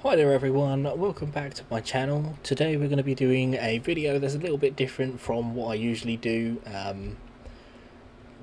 Hi there everyone, welcome back to my channel. Today we're going to be doing a video that's a little bit different from what I usually do.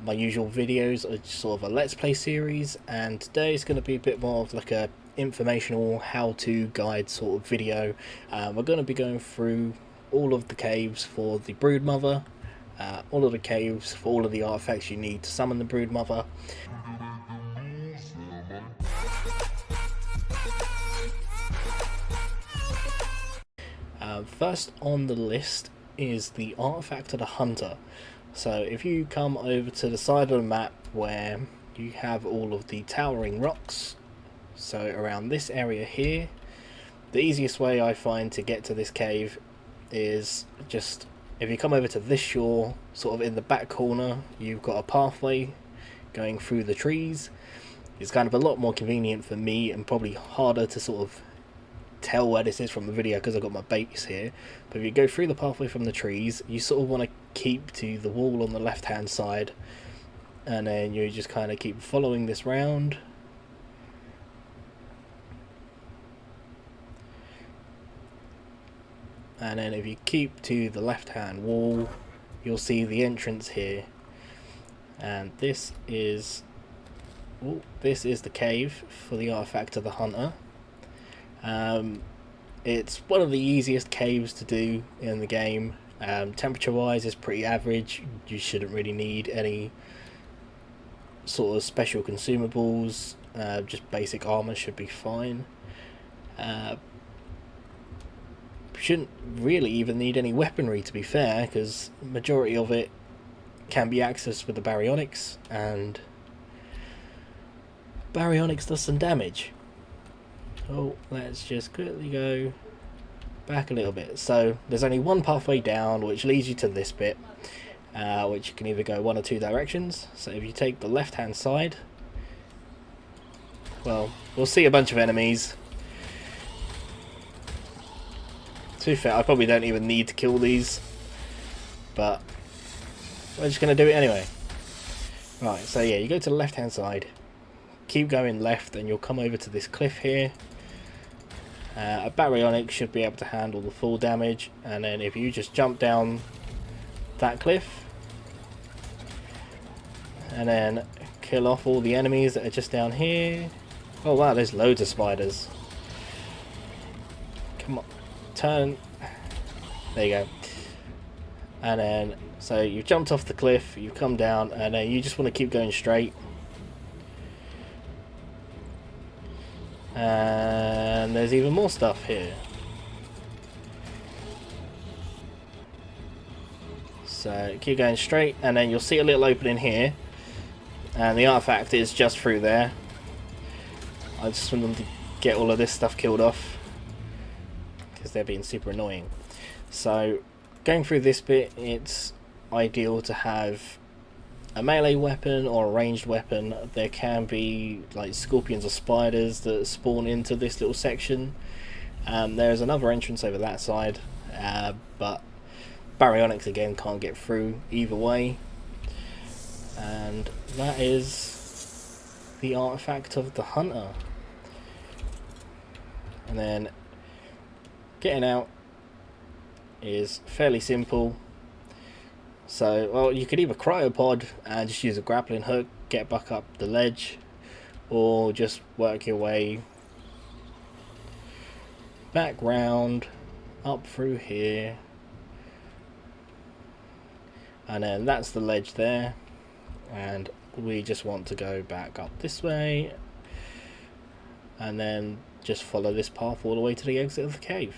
My usual videos are sort of a let's play series, and today is going to be a bit more of like a informational how-to guide sort of video. We're going to be going through all of the caves for the Broodmother, all of the caves for all of the artifacts you need to summon the Broodmother. First on the list is the artifact of the hunter. So if you come over to the side of the map where you have all of the towering rocks, so around this area here, the easiest way I find to get to this cave is just if you come over to this shore, sort of in the back corner, you've got a pathway going through the trees. It's kind of a lot more convenient for me and probably harder to sort of tell where this is from the video because I've got my base here, but if you go through the pathway from the trees, you sort of want to keep to the wall on the left hand side, and then you just kind of keep following this round, and then if you keep to the left hand wall, you'll see the entrance here, and this is the cave for the artifact of the hunter. It's one of the easiest caves to do in the game. Temperature wise is pretty average. You shouldn't really need any sort of special consumables. Just basic armor should be fine. Shouldn't really even need any weaponry, to be fair, because majority of it can be accessed with the Baryonyx, and Baryonyx does some damage. Oh, let's just quickly go back a little bit. So there's only one pathway down which leads you to this bit, which you can either go one or two directions. So if you take the left hand side, well, we'll see a bunch of enemies. To be fair, I probably don't even need to kill these, but we're just going to do it anyway. Right, so yeah, you go to the left hand side, keep going left, and you'll come over to this cliff here. A Baryonyx should be able to handle the full damage, and then if you just jump down that cliff and then kill off all the enemies that are just down here. Oh wow, there's loads of spiders. Come on, turn. There you go. And then, so you've jumped off the cliff, you've come down, and then you just want to keep going straight. And there's even more stuff here. So keep going straight, and then you'll see a little opening here, and the artifact is just through there. I just want them to get all of this stuff killed off because they're being super annoying. So going through this bit, it's ideal to have a melee weapon or a ranged weapon. There can be like scorpions or spiders that spawn into this little section. There's another entrance over that side, but Baryonyx again can't get through either way. And that is the artifact of the hunter. And then getting out is fairly simple. So, well, you could either cryopod and just use a grappling hook, get back up the ledge, or just work your way back round, up through here, and then that's the ledge there, and we just want to go back up this way, and then just follow this path all the way to the exit of the cave.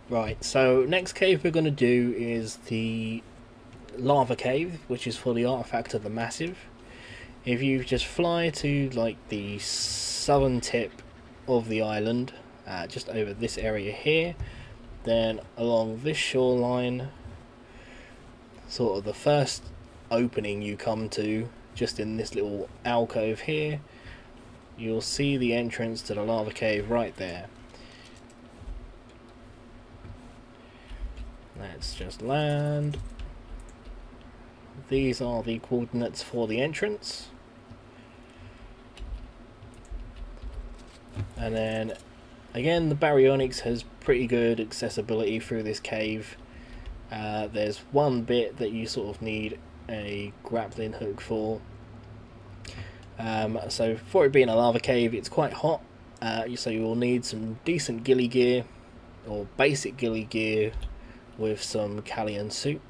Right, so next cave we're going to do is the lava cave, which is for the artifact of the massive. If you just fly to like the southern tip of the island, just over this area here, then along this shoreline sort of the first opening you come to, just in this little alcove here, you'll see the entrance to the lava cave right there. Let's just land. These are the coordinates for the entrance. And then again, the baryonyx has pretty good accessibility through this cave. There's one bit that you sort of need a grappling hook for. So for it being a lava cave, it's quite hot, so you will need some decent ghillie gear, or basic ghillie gear with some Callian soup.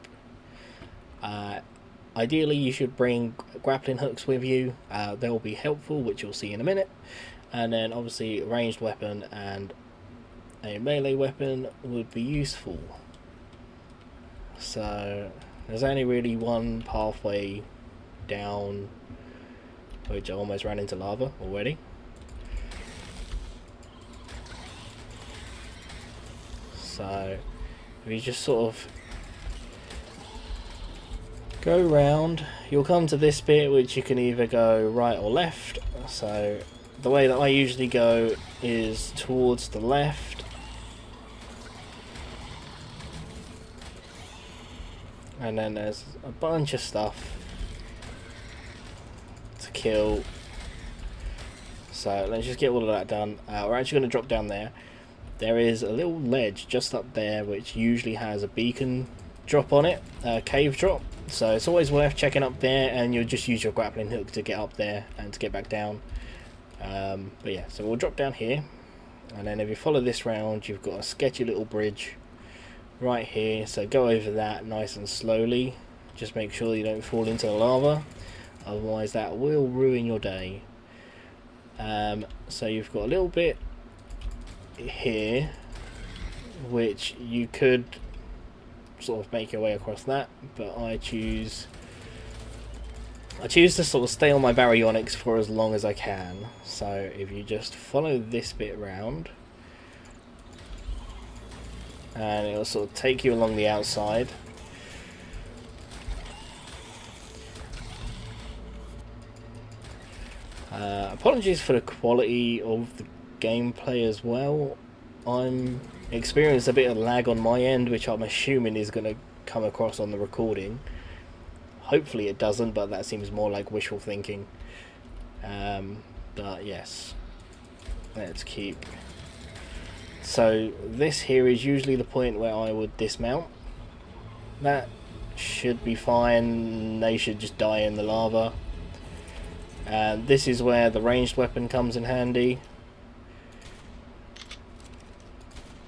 Ideally you should bring grappling hooks with you. They'll be helpful, which you'll see in a minute. And then obviously a ranged weapon and a melee weapon would be useful. So there's only really one pathway down, which I almost ran into lava already. So if you just sort of go round, you'll come to this bit which you can either go right or left. So the way that I usually go is towards the left. And then there's a bunch of stuff to kill. So let's just get all of that done. We're actually going to drop down there. There is a little ledge just up there which usually has a beacon drop on it, a cave drop. So it's always worth checking up there, and you'll just use your grappling hook to get up there and to get back down. But yeah, so we'll drop down here, and then if you follow this round, you've got a sketchy little bridge right here. So go over that nice and slowly. Just make sure you don't fall into the lava, otherwise that will ruin your day. So you've got a little bit here which you could sort of make your way across that, but I choose to sort of stay on my baryonyx for as long as I can. So if you just follow this bit round, and it'll sort of take you along the outside. Apologies for the quality of the gameplay as well. I'm experiencing a bit of lag on my end, which I'm assuming is going to come across on the recording. Hopefully it doesn't, but that seems more like wishful thinking. But yes, let's keep. So this here is usually the point where I would dismount. That should be fine. They should just die in the lava. And this is where the ranged weapon comes in handy.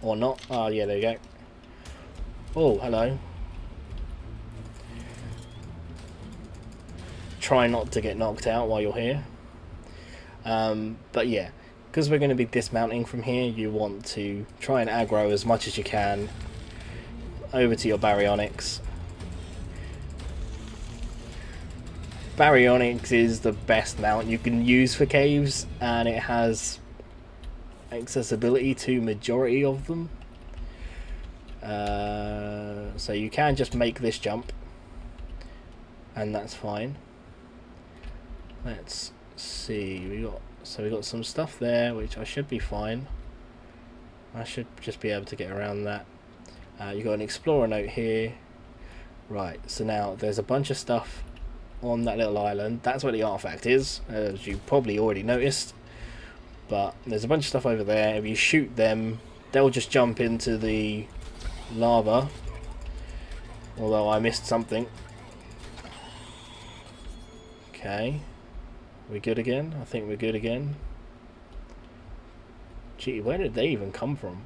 Or not. Oh yeah, there you go. Oh, hello. Try not to get knocked out while you're here. But yeah, because we're going to be dismounting from here, you want to try and aggro as much as you can over to your baryonyx. Baryonyx is the best mount you can use for caves, and it has accessibility to majority of them. So you can just make this jump, and that's fine. Let's see, we got some stuff there which I should be fine. I should just be able to get around that. You got an explorer note here. Right, so now there's a bunch of stuff on that little island. That's where the artifact is, as you probably already noticed. But there's a bunch of stuff over there. If you shoot them, they'll just jump into the lava. Although I missed something. Okay. We good again? I think we're good again. Gee, where did they even come from?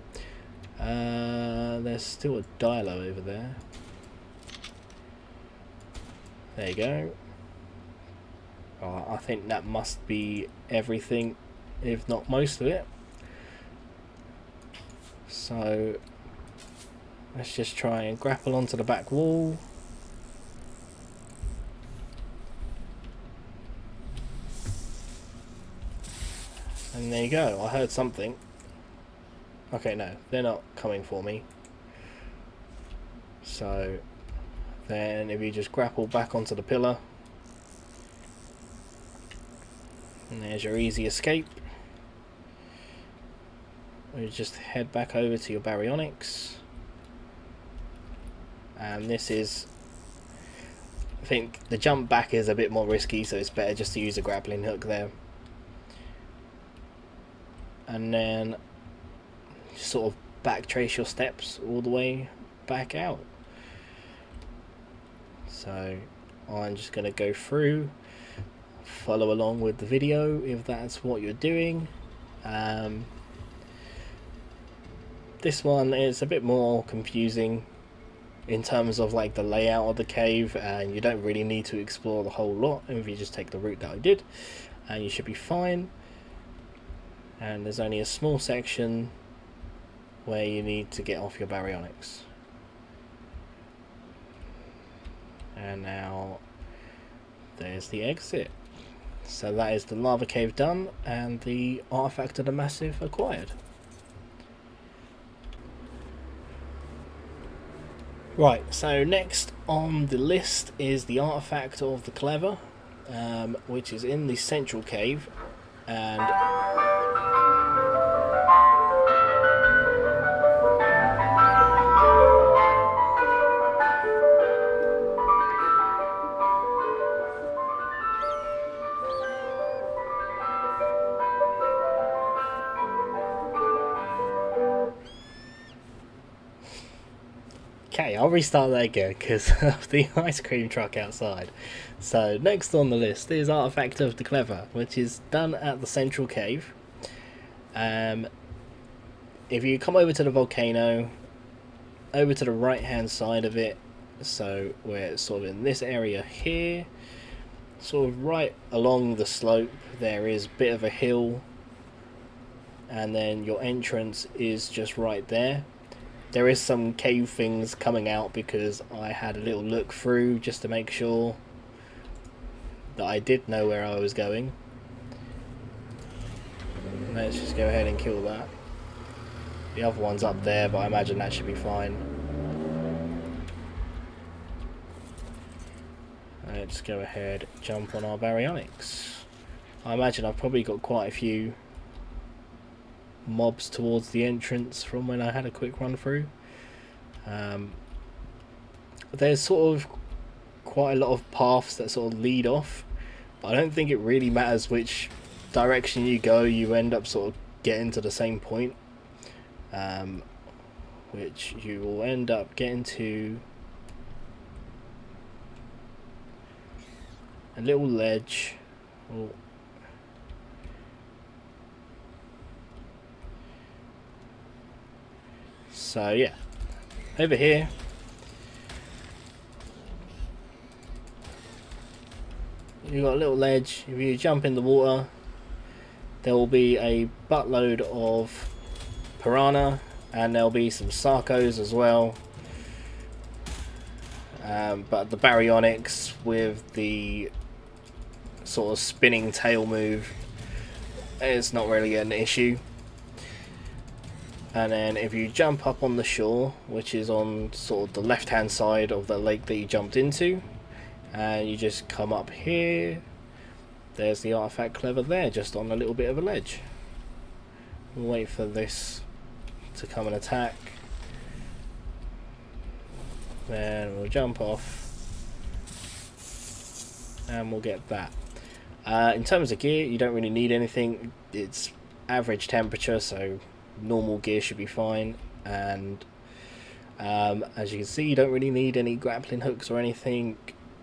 There's still a Dilo over there. There you go. Oh, I think that must be everything, if not most of it. So let's just try and grapple onto the back wall. And there you go. I heard something. Okay, no, they're not coming for me. So Then if you just grapple back onto the pillar, and there's your easy escape. We just head back over to your baryonyx, and this is, I think the jump back is a bit more risky, so it's better just to use a grappling hook there. And then just sort of backtrace your steps all the way back out. So I'm just going to go through, follow along with the video if that's what you're doing. This one is a bit more confusing in terms of like the layout of the cave, and you don't really need to explore the whole lot if you just take the route that I did, and you should be fine. And there's only a small section where you need to get off your baryonyx. And now there's the exit. So that is the lava cave done and the artifact of the massive acquired. Right, so next on the list is the artifact of the clever, which is in the central cave, and okay, I'll restart that again because of the ice cream truck outside. So next on the list is Artifact of the Clever, which is done at the central cave. If you come over to the volcano, over to the right hand side of it, so we're sort of in this area here, sort of right along the slope there is a bit of a hill, and then your entrance is just right there. There is some cave things coming out because I had a little look through just to make sure that I did know where I was going. Let's just go ahead and kill that. The other one's up there, but I imagine that should be fine. Let's go ahead, jump on our baryonyx. I imagine I've probably got quite a few mobs towards the entrance from when I had a quick run through. There's sort of quite a lot of paths that sort of lead off, but I don't think it really matters which direction you go, you end up sort of getting to the same point, which you will end up getting to a little ledge. Oh. So yeah, over here you've got a little ledge. If you jump in the water, there will be a buttload of piranha, and there'll be some sarcos as well. But the baryonyx with the sort of spinning tail move, it's not really an issue. And then if you jump up on the shore, which is on sort of the left hand side of the lake that you jumped into, and you just come up here, there's the artifact clever there, just on a little bit of a ledge. We'll wait for this to come and attack, then we'll jump off and we'll get that. In terms of gear, you don't really need anything. It's average temperature, so normal gear should be fine. And as you can see, you don't really need any grappling hooks or anything.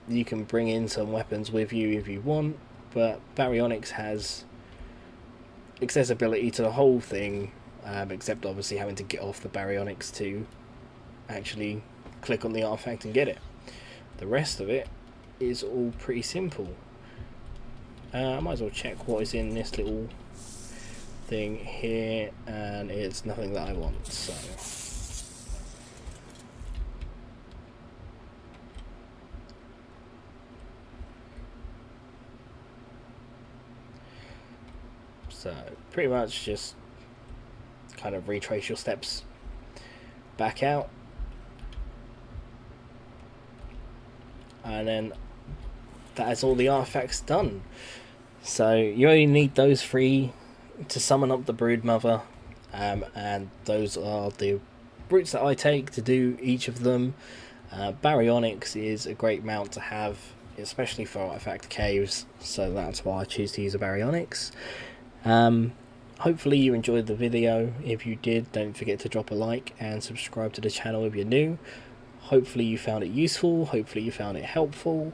You can bring in some weapons with you if you want, but baryonyx has accessibility to the whole thing, except obviously having to get off the baryonyx to actually click on the artifact and get it. The rest of it is all pretty simple. I might as well check what is in this little thing here, and it's nothing that I want, so pretty much just kind of retrace your steps back out, and then that is all the artifacts done. So you only need those 3 to summon up the Broodmother, and those are the routes that I take to do each of them. Baryonyx is a great mount to have, especially for artifact caves, so that's why I choose to use a Baryonyx. Hopefully you enjoyed the video. If you did, don't forget to drop a like and subscribe to the channel if you're new. Hopefully you found it useful, hopefully you found it helpful.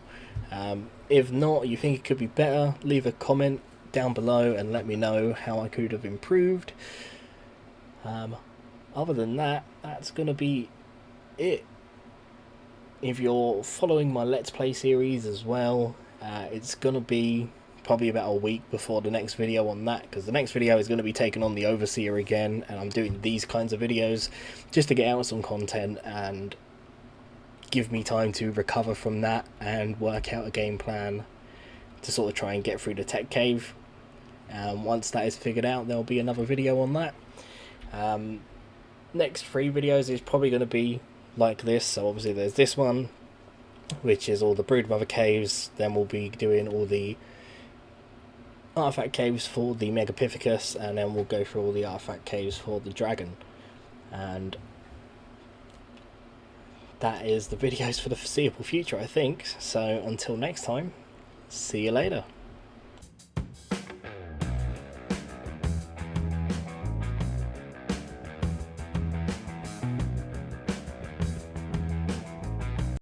If not, you think it could be better, leave a comment down below and let me know how I could have improved. Other than that, that's going to be it. If you're following my Let's Play series as well, it's going to be probably about a week before the next video on that, because the next video is going to be taking on the Overseer again, and I'm doing these kinds of videos just to get out some content and give me time to recover from that and work out a game plan to sort of try and get through the tech cave. Once that is figured out, there'll be another video on that. Next 3 videos is probably going to be like this. So obviously there's this one, which is all the Broodmother caves, then we'll be doing all the artifact caves for the Megapithecus, and then we'll go through all the artifact caves for the dragon. And that is the videos for the foreseeable future, I think. So until next time, see you later.